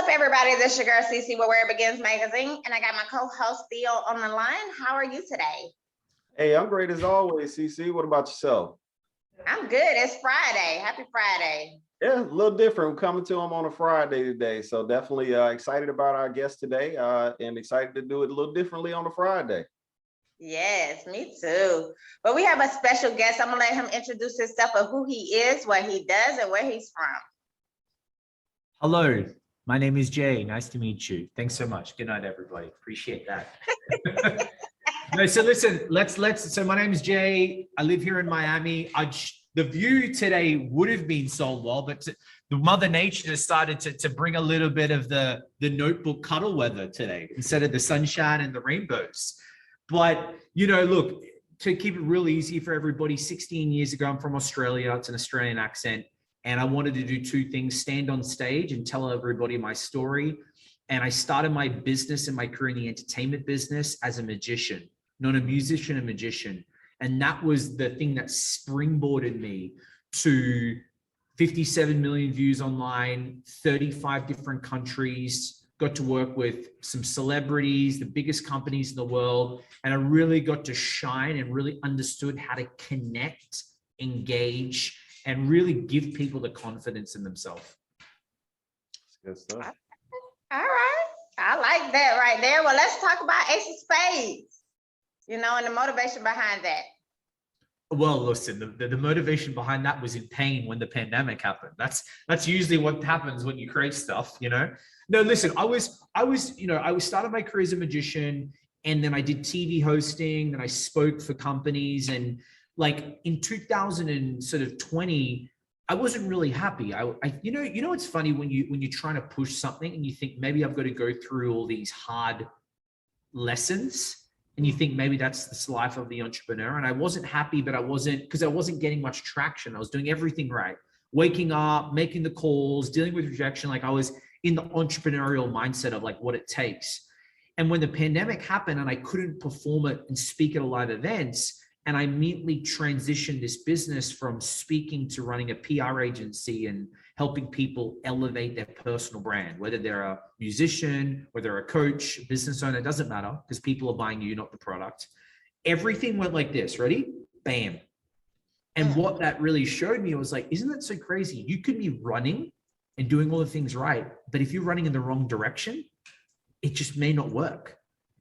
up, everybody? This is your girl, CC, Where It Begins Magazine, and I got my co-host, Theo, on the line. How are you today? Hey, I'm great as always, CC. What about yourself? I'm good. It's Friday. Happy Friday. Yeah, a little different. We're coming to them on a Friday today. So definitely excited about our guest today and excited to do it a little differently on a Friday. Yes, me too. But we have a special guest. I'm going to let him introduce himself of who he is, what he does, and where he's from. Hello, my name is Jay. Nice to meet you. Thanks so much. Good night, everybody. Appreciate that. No, so listen, so my name is Jay. I live here in Miami. The view today would have been so well, but the Mother Nature decided to bring a little bit of the notebook cuddle weather today instead of the sunshine and the rainbows. But, you know, look, to keep it real easy for everybody, 16 years ago, I'm from Australia. It's an Australian accent. And I wanted to do two things: stand on stage and tell everybody my story. And I started my business and my career in the entertainment business as a magician, not a musician, a magician. And that was the thing that springboarded me to 57 million views online, 35 different countries, got to work with some celebrities, the biggest companies in the world. And I really got to shine and really understood how to connect, engage, and really give people the confidence in themselves. That's good stuff. All right. I like that right there. Well, let's talk about Ace of Spades, you know, and the motivation behind that. Well, listen, the motivation behind that was in pain when the pandemic happened. That's usually what happens when you create stuff, you know? No, listen, I started my career as a magician, and then I did TV hosting, and I spoke for companies. And like in 2020, I wasn't really happy. You know, it's funny when you're trying to push something and you think maybe I've got to go through all these hard lessons, and you think maybe that's the life of the entrepreneur. And I wasn't happy, but I wasn't getting much traction. I was doing everything right, waking up, making the calls, dealing with rejection. Like I was in the entrepreneurial mindset of like what it takes. And when the pandemic happened and I couldn't perform it and speak at a live events, and I immediately transitioned this business from speaking to running a PR agency and helping people elevate their personal brand, whether they're a musician, whether they're a coach, a business owner, it doesn't matter, because people are buying you, not the product. Everything went like this, ready? Bam. And what that really showed me was like, isn't that so crazy? You could be running and doing all the things right, but if you're running in the wrong direction, it just may not work.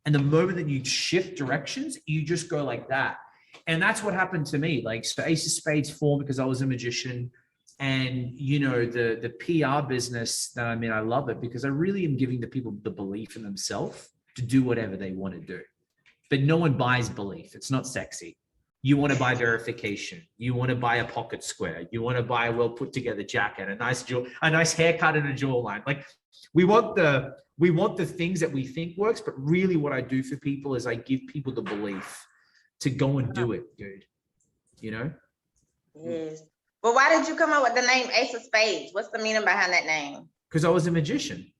And the moment that you shift directions, you just go like that. And that's what happened to me. Like, so Ace of Spades formed because I was a magician. And, you know, the PR business that I'm in, I love it because I really am giving the people the belief in themselves to do whatever they want to do. But no one buys belief. It's not sexy. You want to buy verification. You want to buy a pocket square. You want to buy a well put together jacket, a nice haircut and a jawline. Like we want the things that we think works, but really what I do for people is I give people the belief to go and do it, dude. You know? Yes. But why did you come up with the name Ace of Spades? What's the meaning behind that name? Because I was a magician.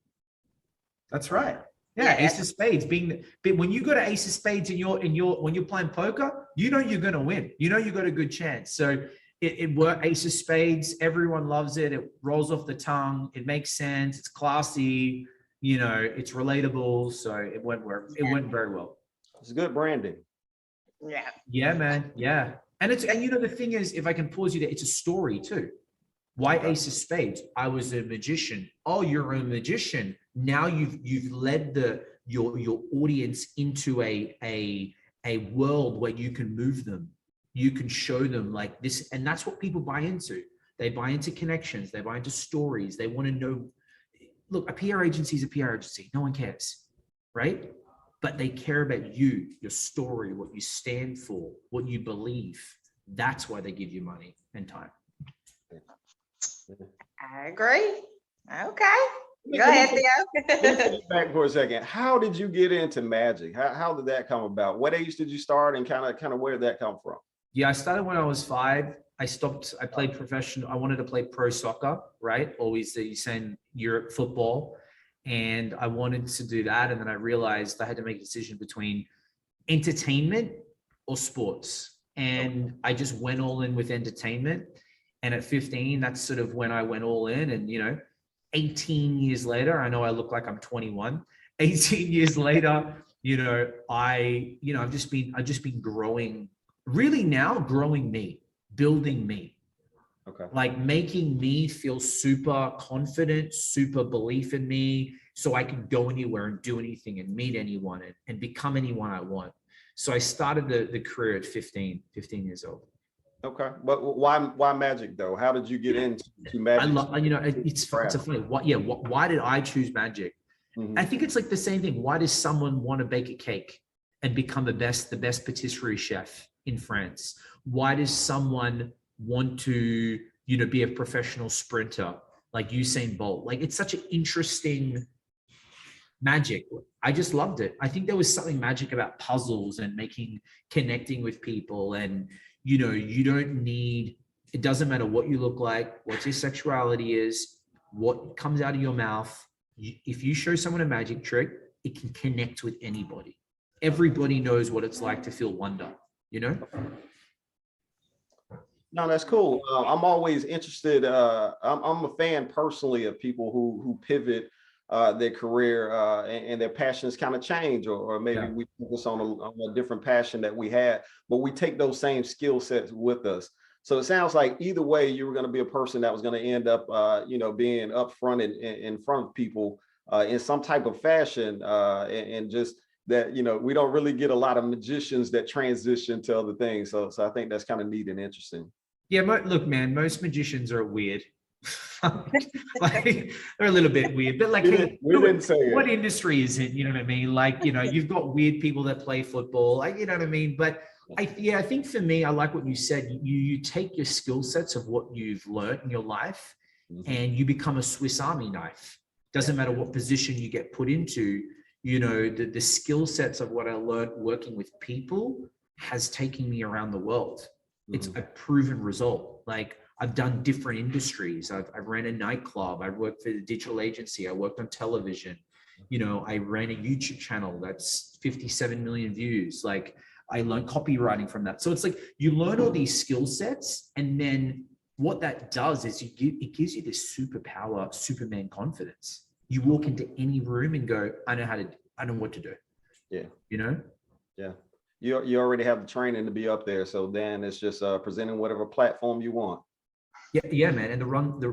That's right. Yeah, Ace of Spades. When you go to Ace of Spades when you're playing poker, you know you're gonna win. You know you got a good chance. So it worked. Ace of Spades. Everyone loves it. It rolls off the tongue. It makes sense. It's classy. You know, it's relatable. So it went very well. It's good branding. Yeah. Yeah, man. Yeah. And you know, the thing is, if I can pause you there, it's a story too. Why Ace of Spades? I was a magician. Oh, you're a magician. Now you've led your audience into a world where you can move them. You can show them like this, and that's what people buy into. They buy into connections. They buy into stories. They want to know. Look, a PR agency is a PR agency. No one cares, right? But they care about you, your story, what you stand for, what you believe. That's why they give you money and time. I agree. Okay. Go ahead, Theo. Let me take you back for a second. How did you get into magic? How did that come about? What age did you start, and kind of where did that come from? Yeah, I started when I was 5. I played professional. I wanted to play pro soccer, right? Always you saying Europe football. And I wanted to do that. And then I realized I had to make a decision between entertainment or sports. And I just went all in with entertainment. And at 15, that's sort of when I went all in. And, you know, 18 years later, I know I look like I'm 21. 18 years later, I've just been growing, really now growing me, building me. Okay. Like making me feel super confident, super belief in me, so I can go anywhere and do anything and meet anyone and become anyone I want. So I started the career at 15 years old. Okay, but why magic though? How did you get into magic? I love, it's a funny. Why did I choose magic? Mm-hmm. I think it's like the same thing. Why does someone want to bake a cake and become the best patisserie chef in France? Why does someone want to, be a professional sprinter like Usain Bolt? Like, it's such an interesting magic. I just loved it. I think there was something magic about puzzles and connecting with people. And, you don't need, it doesn't matter what you look like, what your sexuality is, what comes out of your mouth. If you show someone a magic trick, it can connect with anybody. Everybody knows what it's like to feel wonder, No, that's cool. I'm always interested. I'm a fan personally of people who pivot their career and their passions kind of change, or maybe we focus on a different passion that we had, but we take those same skill sets with us. So it sounds like either way, you were going to be a person that was going to end up, being upfront in front of people in some type of fashion, and just that, we don't really get a lot of magicians that transition to other things. So I think that's kind of neat and interesting. Yeah, look, man, most magicians are weird. Like, they're a little bit weird, but like, hey, what industry is it? You know what I mean? Like, you've got weird people that play football, like, you know what I mean? But I think for me, I like what you said. You take your skill sets of what you've learned in your life, and you become a Swiss Army knife. Doesn't matter what position you get put into, the skill sets of what I learned working with people has taken me around the world. It's a proven result. Like, I've done different industries. I've ran a nightclub. I worked for the digital agency. I worked on television. I ran a YouTube channel that's 57 million views. Like, I learned copywriting from that. So it's like you learn all these skill sets, and then what that does is it gives you this superpower, Superman confidence. You walk into any room and go, I know what to do. Yeah. Yeah. You already have the training to be up there. So then it's just presenting whatever platform you want. Yeah, man. And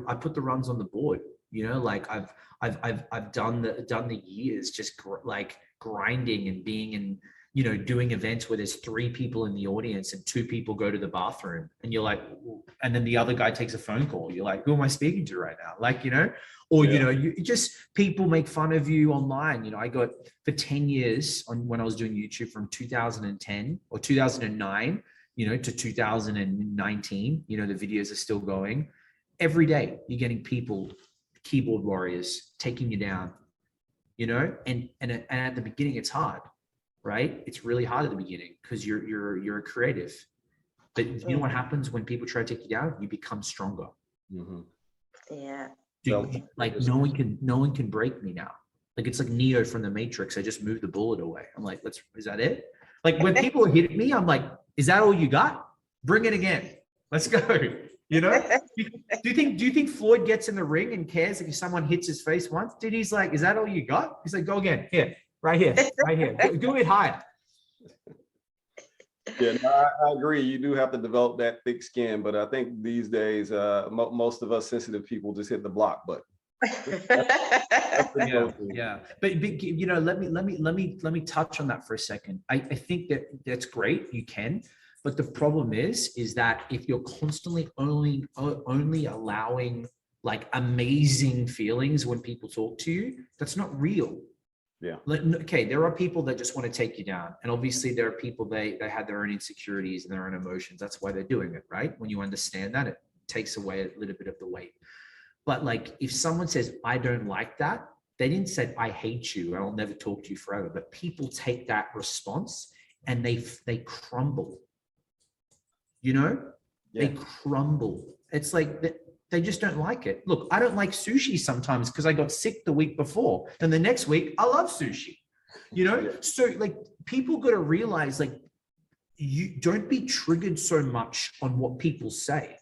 I put the runs on the board. Like I've done the years just like grinding and being in, doing events where there's 3 people in the audience and 2 people go to the bathroom, and you're like, and then the other guy takes a phone call. You're like, who am I speaking to right now? Like, or, you just, people make fun of you online. I got for 10 years when I was doing YouTube from 2010 or 2009, to 2019, the videos are still going. Every day you're getting people, keyboard warriors, taking you down, and at the beginning it's hard, right? It's really hard at the beginning because you're a creative. But you know what happens when people try to take you down? You become stronger. Yeah. Dude, like no one can break me now. Like, it's like Neo from the Matrix. I just moved the bullet away. I'm like, is that it? Like, when people hit me, I'm like, is that all you got? Bring it again. Let's go. Do you think Floyd gets in the ring and cares if someone hits his face once? Dude, he's like, is that all you got? He's like, go again. Here, right here. Do it higher. Yeah, no, I agree. You do have to develop that thick skin, but I think these days, most of us sensitive people just hit the block button. Yeah. But let me touch on that for a second. I think that's great. You can, but the problem is that if you're constantly only allowing like amazing feelings when people talk to you, that's not real. Yeah. Okay, there are people that just want to take you down, and obviously there are people they have their own insecurities and their own emotions. That's why they're doing it, right? When you understand that, it takes away a little bit of the weight. But like, if someone says, I don't like that, they didn't say, I hate you, I'll never talk to you forever. But people take that response and they crumble. They crumble. It's like they just don't like it. Look, I don't like sushi sometimes because I got sick the week before. Then the next week, I love sushi. So like, people got to realize, like, you don't be triggered so much on what people say.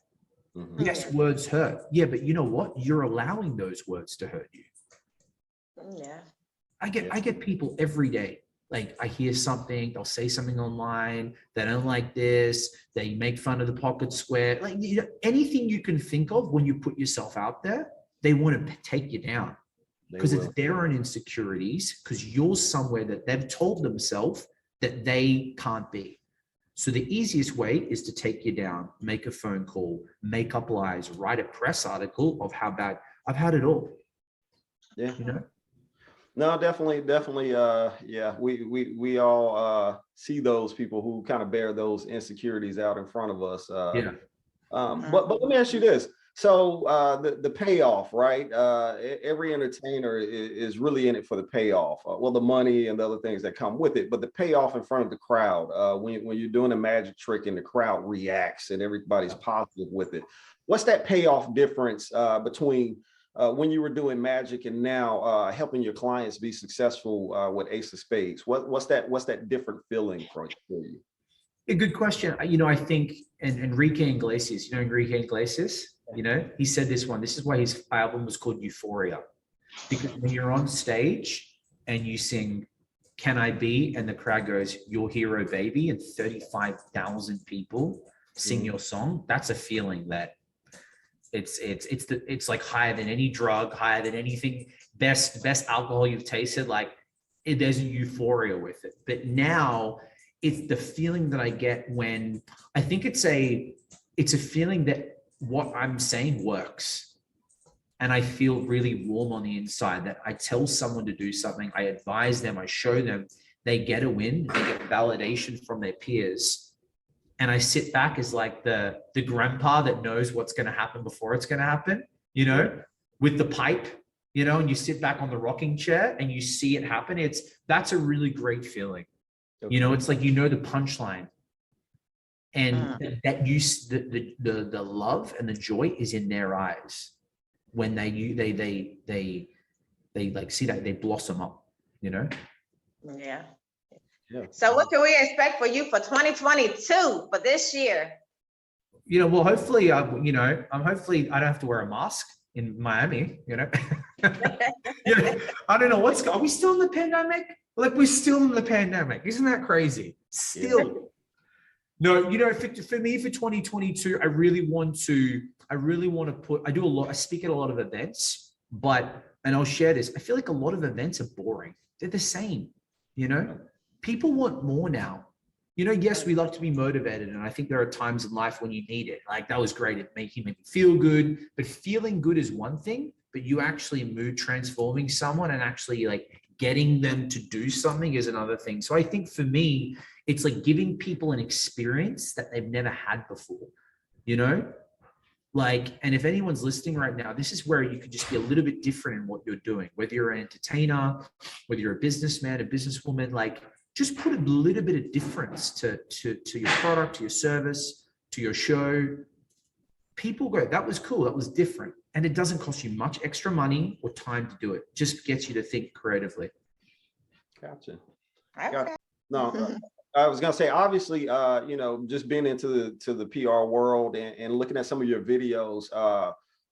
Yes, words hurt. Yeah, but you know what? You're allowing those words to hurt you. Yeah. I get people every day. Like I hear something, they'll say something online, they don't like this, they make fun of the pocket square. Like anything you can think of when you put yourself out there, they want to take you down because it's their own insecurities, because you're somewhere that they've told themselves that they can't be. So the easiest way is to take you down, make a phone call, make up lies, write a press article of how bad. I've had it all. Yeah. You know? No, definitely. Yeah, we all see those people who kind of bear those insecurities out in front of us. But let me ask you this. So the payoff, right? Every entertainer is really in it for the payoff. Well, the money and the other things that come with it, but the payoff in front of the crowd. When you're doing a magic trick and the crowd reacts and everybody's positive with it. What's that payoff difference between when you were doing magic and now helping your clients be successful with Ace of Spades? What's that different feeling for you? A good question. You know, I think Enrique Iglesias, you know, Enrique Iglesias, you know, he said this is why his album was called Euphoria. Because when you're on stage and you sing, "Can I Be?" and the crowd goes, "Your hero, baby," and 35,000 people sing your song, that's a feeling that it's like higher than any drug, higher than anything, best alcohol you've tasted. Like there's a euphoria with it. But now it's the feeling that I get when I think it's a feeling that what I'm saying works. And I feel really warm on the inside that I tell someone to do something, I advise them, I show them, they get a win, they get validation from their peers. And I sit back as like the grandpa that knows what's going to happen before it's going to happen, you know, with the pipe, you know, and you sit back on the rocking chair and you see it happen. That's a really great feeling. You know, it's like, you know, the punchline, and that the love and the joy is in their eyes when they like see that, they blossom up, you know? Yeah. So what can we expect for you for 2022 for this year? You know, well, hopefully, you know, hopefully I don't have to wear a mask in Miami, you know? Yeah, I don't know are we still in the pandemic? Like we're still in the pandemic. Isn't that crazy? Still. Yeah. No, you know, for me, for 2022, I really want to I speak at a lot of events, and I'll share this. I feel like a lot of events are boring. They're the same, you know? People want more now. You know, yes, we love to be motivated. And I think there are times in life when you need it. Like that was great at making me feel good, but feeling good is one thing, but you actually mood transforming someone and actually like getting them to do something is another thing. So I think for me, it's like giving people an experience that they've never had before, you know? Like, and if anyone's listening right now, this is where you could just be a little bit different in what you're doing, whether you're an entertainer, whether you're a businessman, a businesswoman, like just put a little bit of difference to your product, to your service, to your show. People go, that was cool, that was different. And it doesn't cost you much extra money or time to do it. Just gets you to think creatively. Gotcha. Okay. No, I was gonna say, obviously, you know, just being into the PR world and looking at some of your videos,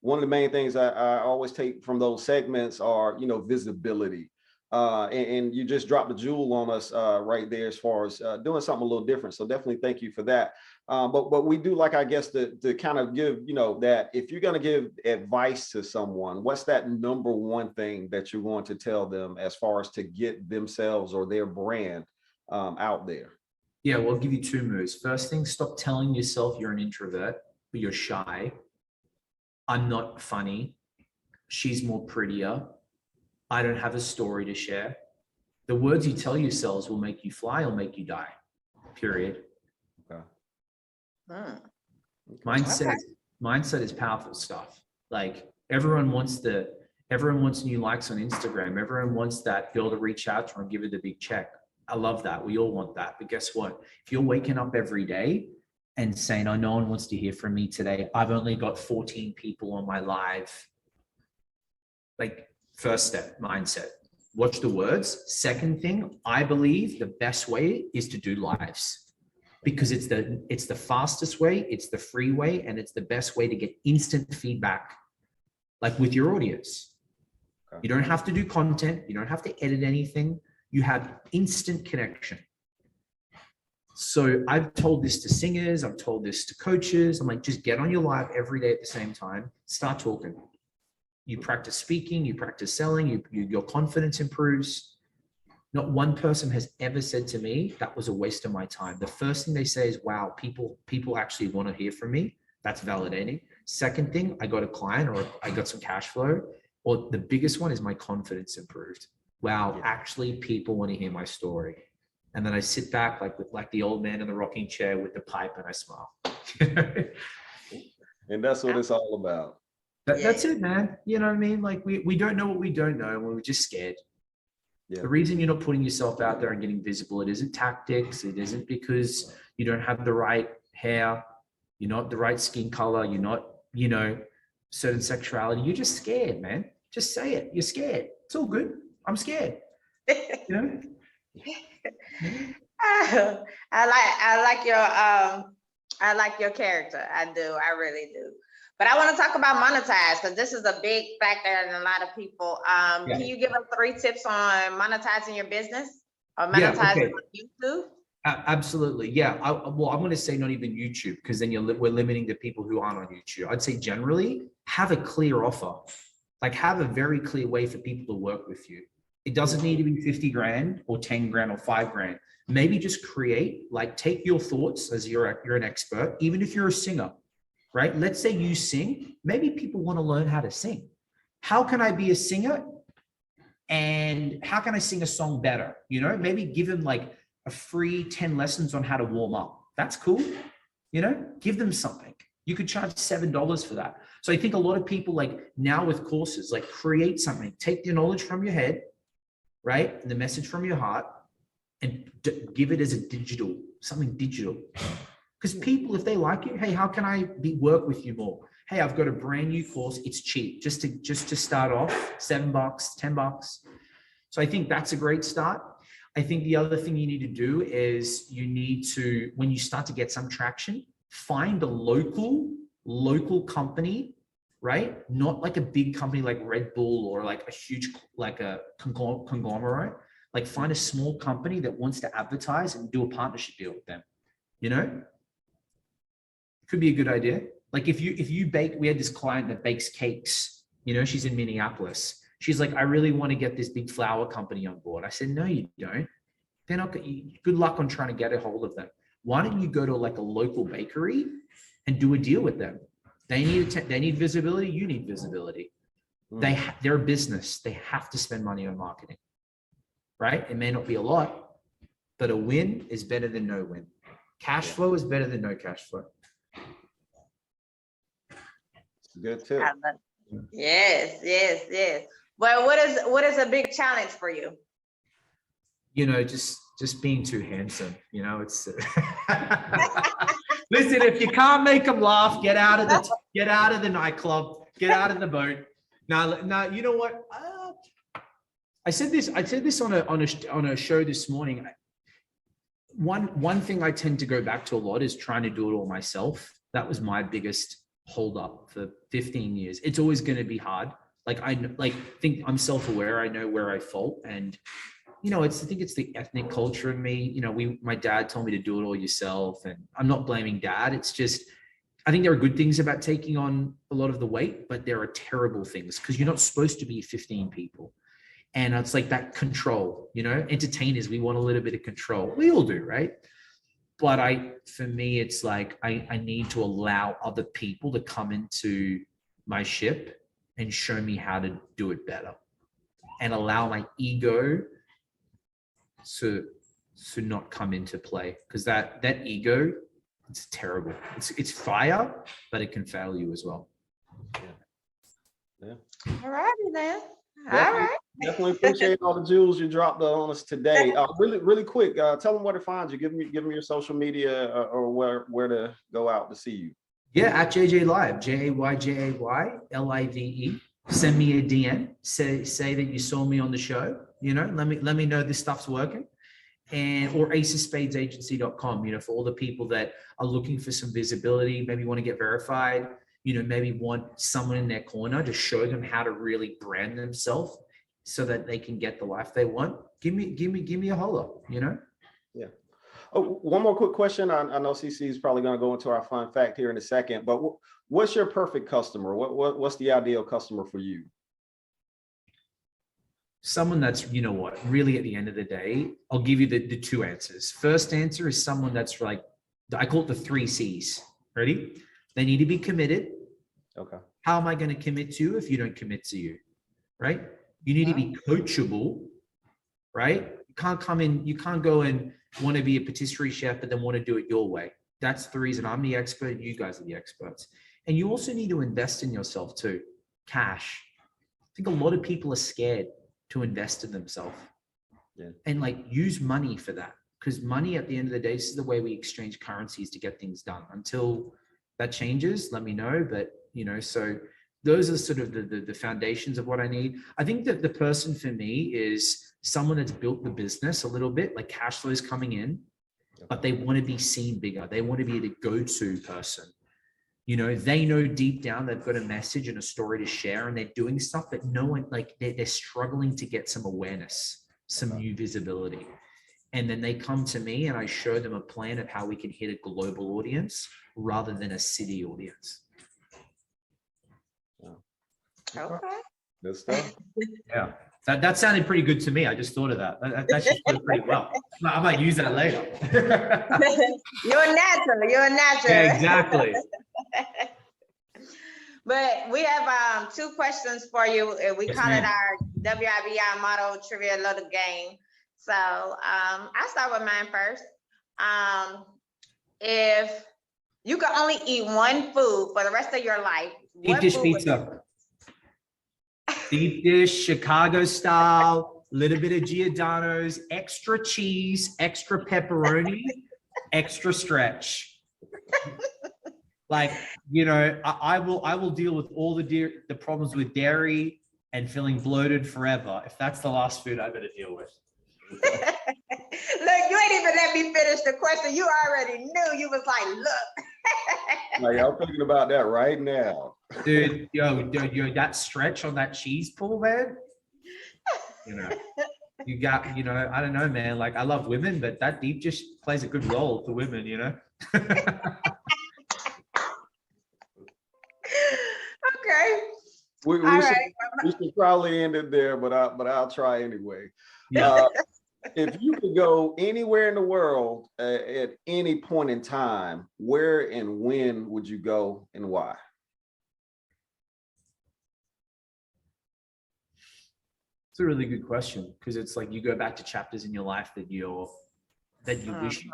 one of the main things I always take from those segments are, you know, visibility. And you just dropped the jewel on us right there as far as doing something a little different. So definitely thank you for that. But we do like, I guess, to kind of give, you know, that if you're going to give advice to someone, what's that number one thing that you're going to tell them as far as to get themselves or their brand out there? Yeah, well, I'll give you two moves. First thing, stop telling yourself you're an introvert, but you're shy. I'm not funny. She's more prettier. I don't have a story to share. The words you tell yourselves will make you fly or make you die, period. Okay. Mindset is powerful stuff. Like everyone wants new likes on Instagram. Everyone wants that girl to reach out to her and give her the big check. I love that. We all want that. But guess what? If you're waking up every day and saying, oh, no one wants to hear from me today. I've only got 14 people on my live. Like, first step, mindset. Watch the words. Second thing, I believe the best way is to do lives. because it's the fastest way, it's the free way, and it's the best way to get instant feedback, like with your audience. You don't have to do content. You don't have to edit anything. You have instant connection. So I've told this to singers. I've told this to coaches. I'm like, just get on your live every day at the same time. Start talking. You practice speaking. You practice selling. Your confidence improves. Not one person has ever said to me, that was a waste of my time. The first thing they say is, wow, people actually want to hear from me. That's validating. Second thing, I got a client or I got some cash flow. Or the biggest one is my confidence improved. Wow, actually people want to hear my story. And then I sit back like the old man in the rocking chair with the pipe and I smile. And that's what it's all about. That's it, man. You know what I mean? Like we don't know what we don't know and we're just scared. Yeah. The reason you're not putting yourself out there and getting visible, it isn't tactics. It isn't because you don't have the right hair. You're not the right skin color. You're not, certain sexuality. You're just scared, man. Just say it. You're scared. It's all good. I'm scared. I like your character. I do. I really do. But I want to talk about monetize because this is a big factor in a lot of people. Can you give us 3 tips on monetizing your business or monetizing on YouTube? Absolutely. Yeah. I'm going to say not even YouTube because then we're limiting the people who aren't on YouTube. I'd say generally have a clear offer, like have a very clear way for people to work with you. It doesn't need to be 50 grand or 10 grand or 5 grand. Maybe just create, like take your thoughts as you're an expert, even if you're a singer, right? Let's say you sing. Maybe people want to learn how to sing. How can I be a singer? And how can I sing a song better? Maybe give them like a free 10 lessons on how to warm up. That's cool. Give them something. You could charge $7 for that. So I think a lot of people like now with courses, like create something, take the knowledge from your head, right? And the message from your heart and give it as a something digital. Because people, if they like it, hey, how can I work with you more? Hey, I've got a brand new course. It's cheap. Just to start off, $7, $10. So I think that's a great start. I think the other thing you need to do is you need to, when you start to get some traction, find a local company, right? Not like a big company like Red Bull or like a huge, like a conglomerate. Like find a small company that wants to advertise and do a partnership deal with them. Could be a good idea. Like if you bake, we had this client that bakes cakes, she's in Minneapolis. She's like, I really want to get this big flour company on board. I said, no, you don't. They're not. Good luck on trying to get a hold of them. Why don't you go to like a local bakery and do a deal with them? They need visibility. You need visibility. They're a business. They have to spend money on marketing, right? It may not be a lot, but a win is better than no win. Cash flow is better than no cash flow. Good tip. Yes. Well, what is a big challenge for you? Just being too handsome. It's listen. If you can't make them laugh, get out of the nightclub, get out of the boat. Now, you know what? I said this on a show this morning. One thing I tend to go back to a lot is trying to do it all myself. That was my biggest hold up for 15 years. It's always going to be hard. I think I'm self-aware. I know where I fault, and I think it's the ethnic culture in me. My dad told me to do it all yourself, and I'm not blaming dad. It's just I think there are good things about taking on a lot of the weight, but there are terrible things because you're not supposed to be 15 people, and it's like that control. Entertainers, we want a little bit of control. We all do, right? But for me, it's like I need to allow other people to come into my ship and show me how to do it better, and allow my ego to not come into play, because that ego, it's terrible. It's fire, but it can fail you as well. Yeah. All righty then. All right. Definitely appreciate all the jewels you dropped on us today. Really quick, tell them where to find you. Give them your social media or where to go out to see you. Yeah, at JJ Live, JayJayLive. Send me a DM. Say that you saw me on the show. Let me know this stuff's working. or acespadesagency.com, you know, for all the people that are looking for some visibility, maybe want to get verified, you know, maybe want someone in their corner to show them how to really brand themselves so that they can get the life they want. Give me a holler, you know? Yeah. Oh, one more quick question. I know CC is probably going to go into our fun fact here in a second, but what's your perfect customer? What's the ideal customer for you? Someone that's, you know what, really at the end of the day, I'll give you the two answers. First answer is someone that's like, I call it the 3 C's. Ready? They need to be committed. Okay. How am I going to commit to you if you don't commit to you? Right? You need to be coachable, right? You can't come in, you can't go and want to be a patisserie chef, but then want to do it your way. That's the reason I'm the expert and you guys are the experts. And you also need to invest in yourself too. Cash. I think a lot of people are scared to invest in themselves. Yeah. And like use money for that, because money at the end of the day, this is the way we exchange currencies to get things done. Until that changes, let me know. But you know, so those are sort of the foundations of what I need. I think that the person for me is someone that's built the business a little bit, like cash flows coming in, but they want to be seen bigger. They want to be the go-to person. You know, they know deep down they've got a message and a story to share, and they're doing stuff that no one, like they're struggling to get some awareness, some new visibility. And then they come to me and I show them a plan of how we can hit a global audience rather than a city audience. Okay. Good stuff. Yeah. That sounded pretty good to me. I just thought of that. That should go pretty well. I might use that later. You're a natural. You're a natural. Yeah, exactly. But we have 2 questions for you. We Yes, call it ma'am. our WIBI motto trivia little game. So I'll start with mine first. If you could only eat one food for the rest of your life, Deep dish pizza. Deep dish, Chicago style, little bit of Giordano's, extra cheese, extra pepperoni, extra stretch. Like, you know, I will deal with all the problems with dairy and feeling bloated forever if that's the last food I better deal with. Look, you ain't even let me finish the question. You already knew. You was like, look. Like, I'm thinking about that right now. Dude, yo, that stretch on that cheese pull, man. You know, you got, you know, I don't know, man. Like, I love women, but that deep dish plays a good role for women, you know? Okay. We should probably end it there, but I'll try anyway. Yeah. If you could go anywhere in the world at any point in time, where and when would you go and why? It's a really good question, because it's like you go back to chapters in your life that you wish you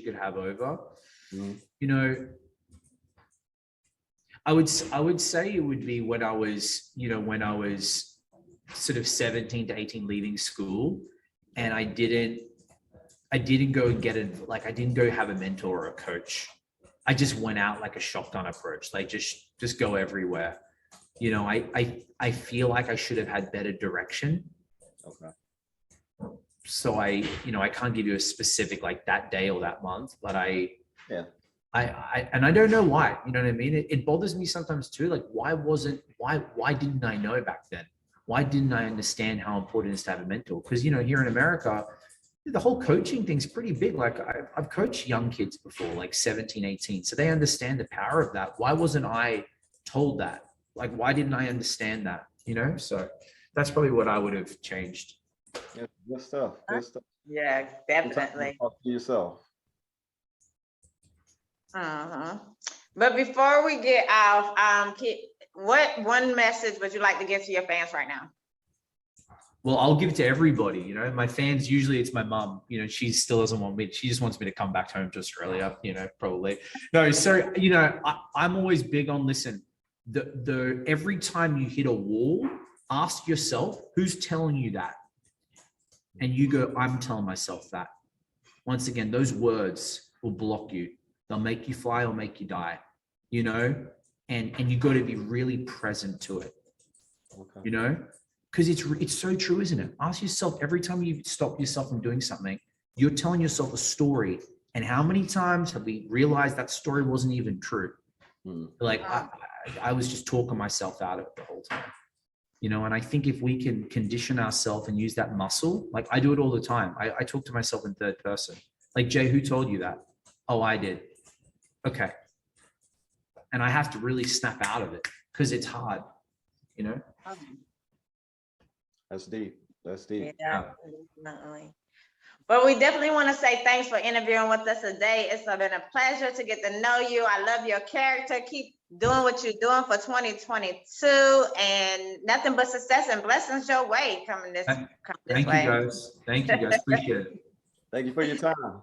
could have over. Mm-hmm. You know, I would say it would be when I was sort of 17 to 18 leaving school, and I didn't go and get it. Like, I didn't go have a mentor or a coach. I just went out like a shotgun approach, like just go everywhere. You know, I feel like I should have had better direction. Okay. So I can't give you a specific like that day or that month, but I don't know why, you know what I mean? It bothers me sometimes too. Like, why didn't I know back then? Why didn't I understand how important it is to have a mentor? Because, you know, here in America, the whole coaching thing's pretty big. Like, I've coached young kids before, like 17, 18. So they understand the power of that. Why wasn't I told that? Like, why didn't I understand that? You know, so that's probably what I would have changed. Yeah, good stuff. Good stuff. Yeah, definitely. Talk to yourself. But before we get off, what one message would you like to give to your fans right now? Well, I'll give it to everybody. You know, my fans, usually it's my mom. You know, she still doesn't want me. She just wants me to come back home to Australia, you know, probably. No, so, you know, I'm always big on, listen, every time you hit a wall, ask yourself, who's telling you that? And you go, I'm telling myself that. Once again, those words will block you. They'll make you fly or make you die, you know? And you got to be really present to it, you know? Because it's so true, isn't it? Ask yourself every time you stop yourself from doing something, you're telling yourself a story. And how many times have we realized that story wasn't even true? Like I was just talking myself out of it the whole time, you know? And I think if we can condition ourselves and use that muscle, like I do it all the time. I talk to myself in third person. Like, Jay, who told you that? Oh, I did. Okay. And I have to really snap out of it because it's hard, you know? That's deep. That's deep. Yeah, definitely. But we definitely want to say thanks for interviewing with us today. It's been a pleasure to get to know you. I love your character. Keep doing what you're doing for 2022, and nothing but success and blessings your way coming this way. Thank you guys. Appreciate it. Thank you for your time.